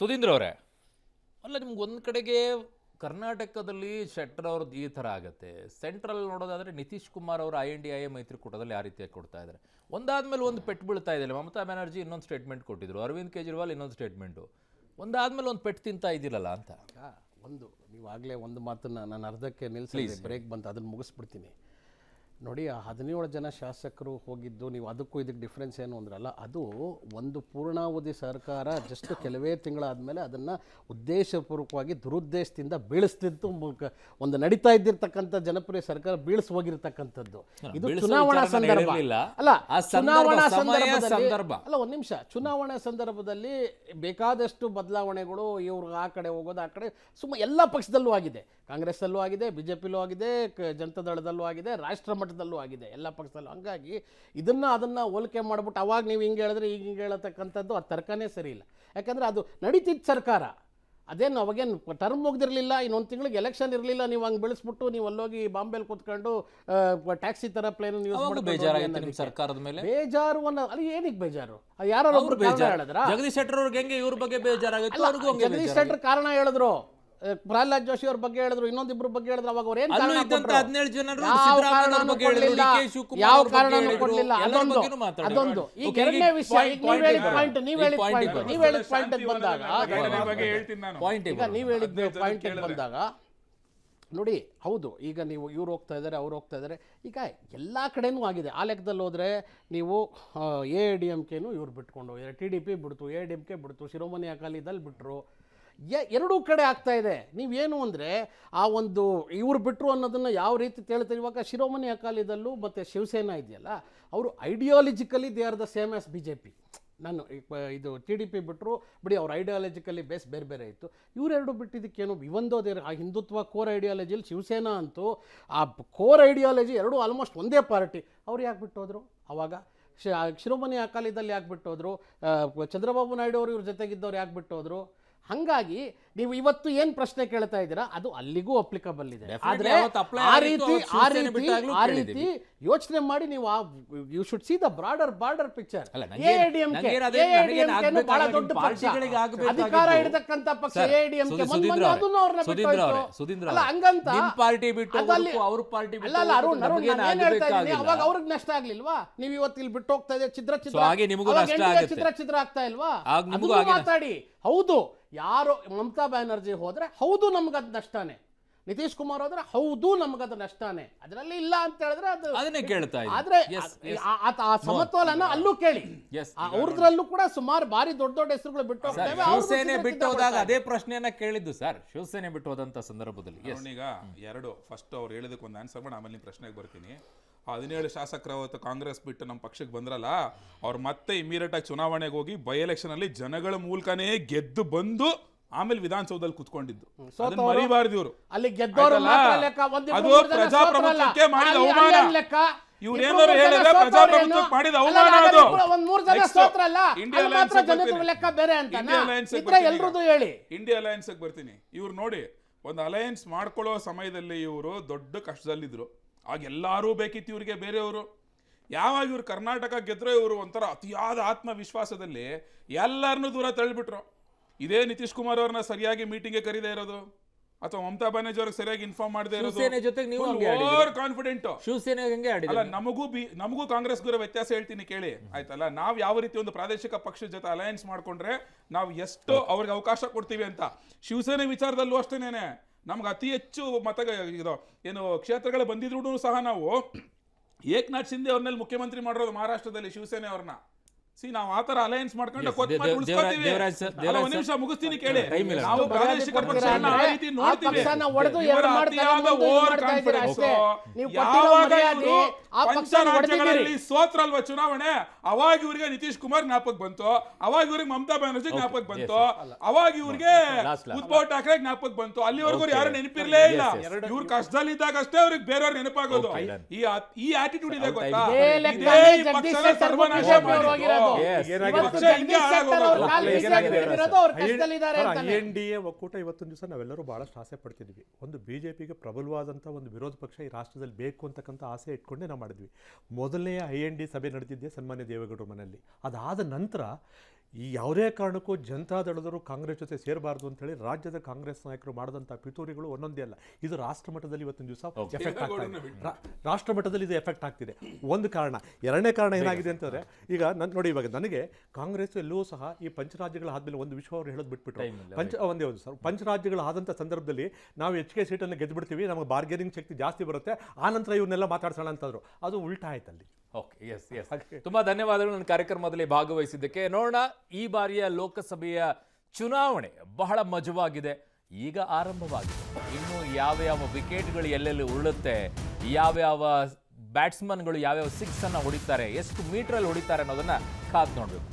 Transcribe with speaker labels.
Speaker 1: ಸುಧೀಂದ್ರ ಅವರೇ, ಅಲ್ಲ ನಿಮ್ಗೆ ಒಂದು ಕಡೆಗೆ ಕರ್ನಾಟಕದಲ್ಲಿ ಶೆಟ್ಟರ್ ಅವ್ರದ್ದು ಈ ಥರ ಆಗುತ್ತೆ, ಸೆಂಟ್ರಲ್ ನೋಡೋದಾದ್ರೆ ನಿತೀಶ್ ಕುಮಾರ್ ಅವರು INDIA ಮೈತ್ರಿಕೂಟದಲ್ಲಿ ಆ ರೀತಿಯಾಗಿ ಕೊಡ್ತಾ ಇದ್ದಾರೆ. ಒಂದಾದ್ಮೇಲೆ ಒಂದು ಪೆಟ್ಟು ಬೀಳ್ತಾ ಇದೆ. ಮಮತಾ ಬ್ಯಾನರ್ಜಿ ಇನ್ನೊಂದು ಸ್ಟೇಟ್ಮೆಂಟ್ ಕೊಟ್ಟಿದ್ರು, ಅರವಿಂದ್ ಕೇಜ್ರಿವಾಲ್ ಇನ್ನೊಂದು ಸ್ಟೇಟ್ಮೆಂಟು. ಒಂದಾದ್ಮೇಲೆ ಒಂದು ಪೆಟ್ಟು ತಿಂತಾ ಇದ್ದಿಲ್ಲಲ್ಲ ಅಂತ.
Speaker 2: ಒಂದು ನೀವು ಆಗಲೇ ಒಂದು ಮಾತನ್ನು ನಾನು ಅರ್ಧಕ್ಕೆ ನಿಲ್ಲಿಸಿ ಬ್ರೇಕ್ ಬಂತು, ಅದನ್ನು ಮುಗಿಸ್ಬಿಡ್ತೀನಿ ನೋಡಿ. ಆ 17 ಜನ ಶಾಸಕರು ಹೋಗಿದ್ದು, ನೀವು ಅದಕ್ಕೂ ಇದಕ್ಕೆ ಡಿಫ್ರೆನ್ಸ್ ಏನು ಅಂದ್ರಲ್ಲ, ಅದು ಒಂದು ಪೂರ್ಣಾವಧಿ ಸರ್ಕಾರ ಜಸ್ಟ್ ಕೆಲವೇ ತಿಂಗಳಾದಮೇಲೆ ಅದನ್ನು ಉದ್ದೇಶಪೂರ್ವಕವಾಗಿ ದುರುದ್ದೇಶದಿಂದ ಬೀಳಿಸ್ತಿದ್ದು ಮೂಲಕ ಒಂದು ನಡೀತಾ ಇದ್ದಿರ್ತಕ್ಕಂಥ ಜನಪ್ರಿಯ ಸರ್ಕಾರ ಬೀಳಿಸಿ ಹೋಗಿರ್ತಕ್ಕಂಥದ್ದು. ಇದು ಚುನಾವಣಾ ಸಂದರ್ಭ ಅಲ್ಲ, ಚುನಾವಣಾ ಸಂದರ್ಭ ಅಲ್ಲ, ಒಂದು ನಿಮಿಷ. ಚುನಾವಣಾ ಸಂದರ್ಭದಲ್ಲಿ ಬೇಕಾದಷ್ಟು ಬದಲಾವಣೆಗಳು, ಇವ್ರು ಆ ಕಡೆ ಹೋಗೋದು, ಆ ಕಡೆ ಎಲ್ಲ ಪಕ್ಷದಲ್ಲೂ ಆಗಿದೆ. ಕಾಂಗ್ರೆಸ್ಸಲ್ಲೂ ಆಗಿದೆ, BJPಲೂ ಆಗಿದೆ, ಜನತಾ ದಳದಲ್ಲೂ ಆಗಿದೆ, ರಾಷ್ಟ್ರ ಮಟ್ಟದಲ್ಲೂ ಆಗಿದೆ, ಎಲ್ಲ ಪಕ್ಷದಲ್ಲೂ. ಹಂಗಾಗಿ ಅದನ್ನು ಹೋಲಿಕೆ ಮಾಡ್ಬಿಟ್ಟು ಅವಾಗ ನೀವು ಹಿಂಗೆ ಹೇಳಿದ್ರೆ ಈಗ ಹಿಂಗೆ ಹೇಳತಕ್ಕಂಥದ್ದು ಆ ತರ್ಕನೇ ಸರಿ ಇಲ್ಲ. ಯಾಕಂದರೆ ಅದು ನಡೀತಿದ್ದ ಸರ್ಕಾರ, ಅದೇನು ಅವಾಗೇನು ಟರ್ಮ್ ಮುಗ್ದಿರಲಿಲ್ಲ, ಇನ್ನೊಂದು ತಿಂಗಳಿಗೆ ಎಲೆಕ್ಷನ್ ಇರಲಿಲ್ಲ. ನೀವು ಹಂಗೆ ಬೆಳೆಸ್ಬಿಟ್ಟು ನೀವು ಅಲ್ಲೋಗಿ ಬಾಂಬೆಲಿ ಕೂತ್ಕೊಂಡು ಟ್ಯಾಕ್ಸಿ ಥರ ಪ್ಲೇನ್ ಯೂಸ್ ಮಾಡಿ
Speaker 1: ಸರ್ಕಾರದ ಮೇಲೆ
Speaker 2: ಬೇಜಾರು ಅನ್ನೋ ಅಲ್ಲಿ ಏನಕ್ಕೆ ಬೇಜಾರು? ಯಾರು ಒಬ್ರು ಹೇಳಿದ್ರ
Speaker 1: ಜಗದೀಶ್ ಶೆಟ್ಟರ್ ಅವ್ರಿಗೆ ಹೆಂಗೆ ಇವ್ರ ಬಗ್ಗೆ ಬೇಜಾರಾಗುತ್ತೆ?
Speaker 2: ಜಗದೀಶ್ ಶೆಟ್ಟರ್ ಕಾರಣ ಹೇಳಿದ್ರು, ಪ್ರಹ್ಲಾದ್ ಜೋಶಿ ಅವ್ರ ಬಗ್ಗೆ ಹೇಳಿದ್ರು, ಇನ್ನೊಂದಿಬ್ರು ಬಗ್ಗೆ ಹೇಳಿದ್ರು. ಅವಾಗ ಅವ್ರು ಏನು
Speaker 1: ಯಾವ
Speaker 2: ಕಾರಣನೂ ಕೊಡಲಿಲ್ಲ. ಅದೊಂದು ಈಗ ಎರಡನೇ ವಿಷಯ, ನೀವು ಹೇಳಿದ ಪಾಯಿಂಟ್ ಬಂದಾಗ, ಈಗ ನೀವು ಹೇಳಿದ ಪಾಯಿಂಟ್ ಬಂದಾಗ ನೋಡಿ, ಹೌದು, ಈಗ ನೀವು ಇವ್ರು ಹೋಗ್ತಾ ಇದ್ದಾರೆ, ಅವ್ರು ಹೋಗ್ತಾ ಇದ್ದಾರೆ. ಈಗ ಎಲ್ಲ ಕಡೆನೂ ಆಗಿದೆ. ಆ ಲೆಕ್ಕದಲ್ಲಿ ಹೋದರೆ ನೀವು AIDMKನೂ ಇವ್ರು ಬಿಟ್ಕೊಂಡು, TDP ಬಿಡ್ತು, AIDMK ಬಿಡ್ತು, ಶಿರೋಮಣಿ ಅಕಾಲಿದಲ್ ಬಿಟ್ಟರು. ಎರಡೂ ಕಡೆ ಆಗ್ತಾ ಇದೆ. ನೀವೇನು ಅಂದರೆ ಆ ಒಂದು ಇವ್ರು ಬಿಟ್ಟರು ಅನ್ನೋದನ್ನು ಯಾವ ರೀತಿ ಹೇಳ್ತಾರೆ. ಇವಾಗ ಶಿರೋಮಣಿ ಅಕಾಲಿದಲ್ಲೂ ಮತ್ತು ಶಿವಸೇನಾ ಇದೆಯಲ್ಲ, ಅವರು ideologically they are the same as BJP. ನಾನು ಇದು TDP ಬಿಟ್ಟರು ಬಿಡಿ, ಅವ್ರ ಐಡಿಯಾಲಜಿಕಲಿ ಬೇಸ್ ಬೇರೆ ಬೇರೆ ಇತ್ತು. ಇವರೆರಡು ಬಿಟ್ಟಿದ್ದಕ್ಕೇನು ಇವೊಂದೋದೇ ಆ ಹಿಂದುತ್ವ ಕೋರ್ ಐಡಿಯಾಲಜಿಲಿ ಶಿವಸೇನಾ ಅಂತೂ ಆ ಕೋರ್ ಐಡಿಯಾಲಜಿ ಎರಡೂ ಆಲ್ಮೋಸ್ಟ್ ಒಂದೇ ಪಾರ್ಟಿ. ಅವ್ರು ಯಾಕೆ ಬಿಟ್ಟೋದ್ರು? ಅವಾಗ ಶಿರೋಮಣಿ ಅಕಾಲಿದಲ್ಲಿ ಯಾಕೆ ಬಿಟ್ಟೋದ್ರು? ಚಂದ್ರಬಾಬು ನಾಯ್ಡು ಅವರು ಇವ್ರ ಜೊತೆಗಿದ್ದವ್ರು ಯಾಕೆ ಬಿಟ್ಟೋದ್ರು? ಹಾಗಾಗಿ ನೀವು ಇವತ್ತು ಏನು ಪ್ರಶ್ನೆ ಕೇಳ್ತಾ ಇದ್ದೀರಾ ಅದು ಅಲ್ಲಿಗೂ ಅಪ್ಲಿಕಬಲ್ ಇದೆ. ಆದರೆ ಆ ರೀತಿ ಯೋಚನೆ ಮಾಡಿ ನೀವು you should see the border picture. ಬಹಳ ದೊಡ್ಡ ಪಕ್ಷ, ಅಧಿಕಾರ ಹಿಡಿದಕ್ಕಂತ ಪಕ್ಷ AIDMK. ಅಲ್ಲ ಹಂಗಂತ ಅವಾಗ ಅವ್ರಿಗೆ ನಷ್ಟ ಆಗ್ಲಿಲ್ವಾ? ನೀವು ಇವತ್ತು ಇಲ್ಲಿ ಬಿಟ್ಟು ಹೋಗ್ತಾ ಇದೆ, ಚಿತ್ರ ಆಗ್ತಾ ಇಲ್ವಾ? ಮಾತಾಡಿ. ಹೌದು, ಯಾರು ಮಮತಾ ಬ್ಯಾನರ್ಜಿ ಹೋದ್ರೆ ಹೌದು ನಮ್ಗದು ನಷ್ಟನೇ, ನಿತೀಶ್ ಕುಮಾರ್ ಹೋದ್ರೆ ಹೌದು ನಮ್ಗದು ನಷ್ಟನೇ, ಅದರಲ್ಲಿ ಇಲ್ಲ ಅಂತ ಹೇಳಿದ್ರೆ
Speaker 1: ಅದನ್ನೇ ಕೇಳ್ತಾ ಇದೆ.
Speaker 2: ಆದ್ರೆ ಆ ಸಮತೋಲನ ಅಲ್ಲೂ ಕೇಳಿ, ಅವ್ರದ್ರಲ್ಲೂ ಕೂಡ ಸುಮಾರು ಬಾರಿ ದೊಡ್ಡ ಹೆಸರುಗಳು ಬಿಟ್ಟು ಹೋಗ್ತೇವೆ.
Speaker 1: ಶಿವಸೇನೆ ಬಿಟ್ಟು ಹೋದಾಗ ಅದೇ ಪ್ರಶ್ನೆಯನ್ನ ಕೇಳಿದ್ದು ಸರ್, ಶಿವಸೇನೆ ಬಿಟ್ಟು ಹೋದಂತ ಸಂದರ್ಭದಲ್ಲಿ.
Speaker 3: ಈಗ ಎರಡು ಫಸ್ಟ್ ಅವ್ರು ಹೇಳಿದಕ್ಕೆ ಒಂದು ಆನ್ಸರ್ ಮಾಡಿ ಆಮೇಲೆ ಪ್ರಶ್ನೆಗೆ ಬರ್ತೀನಿ. 17 ಶಾಸಕರು ಅವತ್ತು ಕಾಂಗ್ರೆಸ್ ಬಿಟ್ಟು ನಮ್ಮ ಪಕ್ಷಕ್ಕೆ ಬಂದ್ರಲ್ಲ, ಅವ್ರು ಮತ್ತೆ ಇಮಿಡಿಯೇಟ್ ಆಗಿ ಚುನಾವಣೆಗೆ ಹೋಗಿ ಬೈ ಎಲೆಕ್ಷನ್ ಅಲ್ಲಿ ಜನಗಳ ಮೂಲಕನೇ ಗೆದ್ದು ಬಂದು ಆಮೇಲೆ ವಿಧಾನಸೌಧದಲ್ಲಿ ಕುತ್ಕೊಂಡಿದ್ದು. ಅದನ್ನ ಮರಿಬಾರ್ದು ಇವರು.
Speaker 2: ಅಲ್ಲಿ ಗೆದ್ದವರು
Speaker 3: ಅದು ಪ್ರಜಾಪ್ರಭುತ್ವಕ್ಕೆ ಮಾಡಿದ ಅವಮಾನ. ಇವ್ರೇನಾದ್ರು ಹೇಳಿದ್ರೆ ಪ್ರಜಾಪ್ರಭುತ್ವಕ್ಕೆ ಮಾಡಿದ ಅವಮಾನ. ಅದು ಇಂಡಿಯಾ ಅಲಯನ್ಸ್ ಬರ್ತೀನಿ. ಇವ್ರು ನೋಡಿ, ಒಂದು ಅಲಯನ್ಸ್ ಮಾಡ್ಕೊಳ್ಳೋ ಸಮಯದಲ್ಲಿ ಇವರು ದೊಡ್ಡ ಕಷ್ಟದಲ್ಲಿದ್ರು. ಆಗ ಎಲ್ಲರೂ ಬೇಕಿತ್ತು ಇವ್ರಿಗೆ ಬೇರೆಯವರು. ಯಾವಾಗ ಇವ್ರು ಕರ್ನಾಟಕ ಗೆದ್ರೆ ಇವರು ಒಂಥರ ಅತಿಯಾದ ಆತ್ಮವಿಶ್ವಾಸದಲ್ಲಿ ಎಲ್ಲರನ್ನೂ ದೂರ ತಳ್ಳಿಬಿಟ್ರು. ಇದೇ ನಿತೀಶ್ ಕುಮಾರ್ ಅವ್ರನ್ನ ಸರಿಯಾಗಿ ಮೀಟಿಂಗ್ಗೆ ಕರೀದೇ ಇರೋದು, ಅಥವಾ ಮಮತಾ ಬ್ಯಾನರ್ಜಿ ಅವ್ರಿಗೆ ಸರಿಯಾಗಿ ಇನ್ಫಾರ್ಮ್ ಮಾಡದೇ ಇರೋದು, ಓವರ್ ಕಾನ್ಫಿಡೆಂಟ್. ಅಲ್ಲ, ನಮಗೂ ಕಾಂಗ್ರೆಸ್ಗೂ ವ್ಯತ್ಯಾಸ ಹೇಳ್ತೀನಿ ಕೇಳಿ, ಆಯ್ತಲ್ಲ. ನಾವು ಯಾವ ರೀತಿ ಒಂದು ಪ್ರಾದೇಶಿಕ ಪಕ್ಷದ ಜೊತೆ ಅಲಯನ್ಸ್ ಮಾಡ್ಕೊಂಡ್ರೆ ನಾವು ಎಷ್ಟು ಅವ್ರಿಗೆ ಅವಕಾಶ ಕೊಡ್ತೀವಿ ಅಂತ. ಶಿವಸೇನೆ ವಿಚಾರದಲ್ಲೂ ಅಷ್ಟೇನೆ, ನಮ್ಗೆ ಅತಿ ಹೆಚ್ಚು ಇದು ಏನು ಕ್ಷೇತ್ರಗಳು ಬಂದಿದ್ರು ಸಹ ನಾವು ಏಕನಾಥ್ ಶಿಂದೆ ಅವ್ರನ್ನೆಲ್ಲ ಮುಖ್ಯಮಂತ್ರಿ ಮಾಡಿರೋದು ಮಹಾರಾಷ್ಟ್ರದಲ್ಲಿ ಶಿವಸೇನೆ ಅವ್ರನ್ನ. ನಾವು ಆತರ ಅಲಯನ್ಸ್ ಮಾಡ್ಕೊಂಡು ಒಂದು ನಿಮಿಷ ಮುಗಿಸ್ತೀನಿ ಕೇಳಿ. ನಾವು ಪ್ರಾದೇಶಿಕ ಪಕ್ಷಗಳನ್ನ ಆ ರೀತಿ ನೋಡ್ತೀವಿ. ಪಂಚರಾಜ್ಯಗಳಲ್ಲಿ ಸೋತ್ರಲ್ವ ಚುನಾವಣೆ, ಅವಾಗ ಇವ್ರಿಗೆ ನಿತೀಶ್ ಕುಮಾರ್ ಜ್ಞಾಪಕ ಬಂತು, ಅವಾಗ ಇವ್ರಿಗೆ ಮಮತಾ ಬ್ಯಾನರ್ಜಿ ಜ್ಞಾಪಕ ಬಂತು, ಅವಾಗ ಇವ್ರಿಗೆ ಉದ್ಧವ್ ಠಾಕ್ರೆ ಜ್ಞಾಪಕ ಬಂತು. ಅಲ್ಲಿವರೆಗೂ ಯಾರು ನೆನಪಿರ್ಲೇ ಇಲ್ಲ. ಇವ್ರು ಕಷ್ಟದಲ್ಲಿದ್ದಾಗ ಅಷ್ಟೇ ಅವ್ರಿಗೆ ಬೇರೆಯವ್ರು ನೆನಪಾಗೋದು. ಈ ಆಟಿಟ್ಯೂಡ್ ಇದೆ ಗೊತ್ತಾ? ಇದೇ ಸರ್ವನಾಶ ಮಾಡಿದ್ರು.
Speaker 4: INDA ಒಕ್ಕೂಟ ಇವತ್ತೊಂದು ದಿವಸ ನಾವೆಲ್ಲರೂ ಬಹಳಷ್ಟು ಆಸೆ ಪಡ್ತಿದ್ವಿ. ಒಂದು BJPಗೆ ಪ್ರಬಲವಾದಂಥ ಒಂದು ವಿರೋಧ ಪಕ್ಷ ಈ ರಾಷ್ಟ್ರದಲ್ಲಿ ಬೇಕು ಅಂತಕ್ಕಂಥ ಆಸೆ ಇಟ್ಕೊಂಡೇ ನಾವು ಮಾಡಿದ್ವಿ. ಮೊದಲನೇ IND ಸಭೆ ನಡೆದಿದ್ದೆ ಸನ್ಮಾನ್ಯ ದೇವೇಗೌಡರ ಮನೆಯಲ್ಲಿ. ಅದಾದ ನಂತರ ಈ ಯಾವುದೇ ಕಾರಣಕ್ಕೂ ಜನತಾದಳದವರು ಕಾಂಗ್ರೆಸ್ ಜೊತೆ ಸೇರಬಾರ್ದು ಅಂತೇಳಿ ರಾಜ್ಯದ ಕಾಂಗ್ರೆಸ್ ನಾಯಕರು ಮಾಡಿದಂಥ ಪಿತೂರಿಗಳು ಒಂದೊಂದೇ ಅಲ್ಲ, ಇದು ರಾಷ್ಟ್ರ ಮಟ್ಟದಲ್ಲಿ ಇವತ್ತಿನ ದಿವಸ ಎಫೆಕ್ಟ್ ಆಗ್ತಾ ಇದೆ. ರಾಷ್ಟ್ರ ಮಟ್ಟದಲ್ಲಿ ಇದು ಎಫೆಕ್ಟ್ ಆಗ್ತಿದೆ, ಒಂದು ಕಾರಣ. ಎರಡನೇ ಕಾರಣ ಏನಾಗಿದೆ ಅಂತಂದರೆ, ಈಗ ನೋಡಿ, ಇವಾಗ ನನಗೆ ಕಾಂಗ್ರೆಸ್ ಎಲ್ಲವೂ ಸಹ ಈ ಪಂಚರಾಜ್ಯಗಳ ಆದಮೇಲೆ ಒಂದು ವಿಷಯ ಅವರು ಹೇಳೋದು ಬಿಟ್ಬಿಟ್ರು. ಒಂದೇ ಒಂದು ಸರ್, ಪಂಚರಾಜ್ಯಗಳು ಆದಂಥ ಸಂದರ್ಭದಲ್ಲಿ ನಾವು ಹೆಚ್ಚಿಗೆ ಸೀಟನ್ನು ಗೆದ್ದುಬಿಡ್ತೀವಿ, ನಮಗೆ ಬಾರ್ಗೇನಿಂಗ್ ಶಕ್ತಿ ಜಾಸ್ತಿ ಬರುತ್ತೆ, ಆ ನಂತರ ಇವನ್ನೆಲ್ಲ ಮಾತಾಡ್ಸೋಣ ಅಂತಂದ್ರು. ಅದು ಉಲ್ಟಾ ಆಯ್ತಲ್ಲಿ.
Speaker 1: ಓಕೆ, ಎಸ್ ಎಸ್, ತುಂಬಾ ಧನ್ಯವಾದಗಳು ನನ್ನ ಕಾರ್ಯಕ್ರಮದಲ್ಲಿ ಭಾಗವಹಿಸಿದ್ದಕ್ಕೆ. ನೋಡೋಣ, ಈ ಬಾರಿಯ ಲೋಕಸಭೆಯ ಚುನಾವಣೆ ಬಹಳ ಮಜವಾಗಿದೆ, ಈಗ ಆರಂಭವಾಗಿದೆ. ಇನ್ನು ಯಾವ್ಯಾವ ವಿಕೆಟ್ಗಳು ಎಲ್ಲೆಲ್ಲಿ ಉರುಳುತ್ತೆ, ಯಾವ್ಯಾವ ಬ್ಯಾಟ್ಸ್ಮನ್ಗಳು ಯಾವ್ಯಾವ ಸಿಕ್ಸ್ ಅನ್ನ ಹೊಡಿತಾರೆ, ಎಷ್ಟು ಮೀಟರಲ್ಲಿ ಹೊಡಿತಾರೆ ಅನ್ನೋದನ್ನ ಕಾದು ನೋಡಬೇಕು.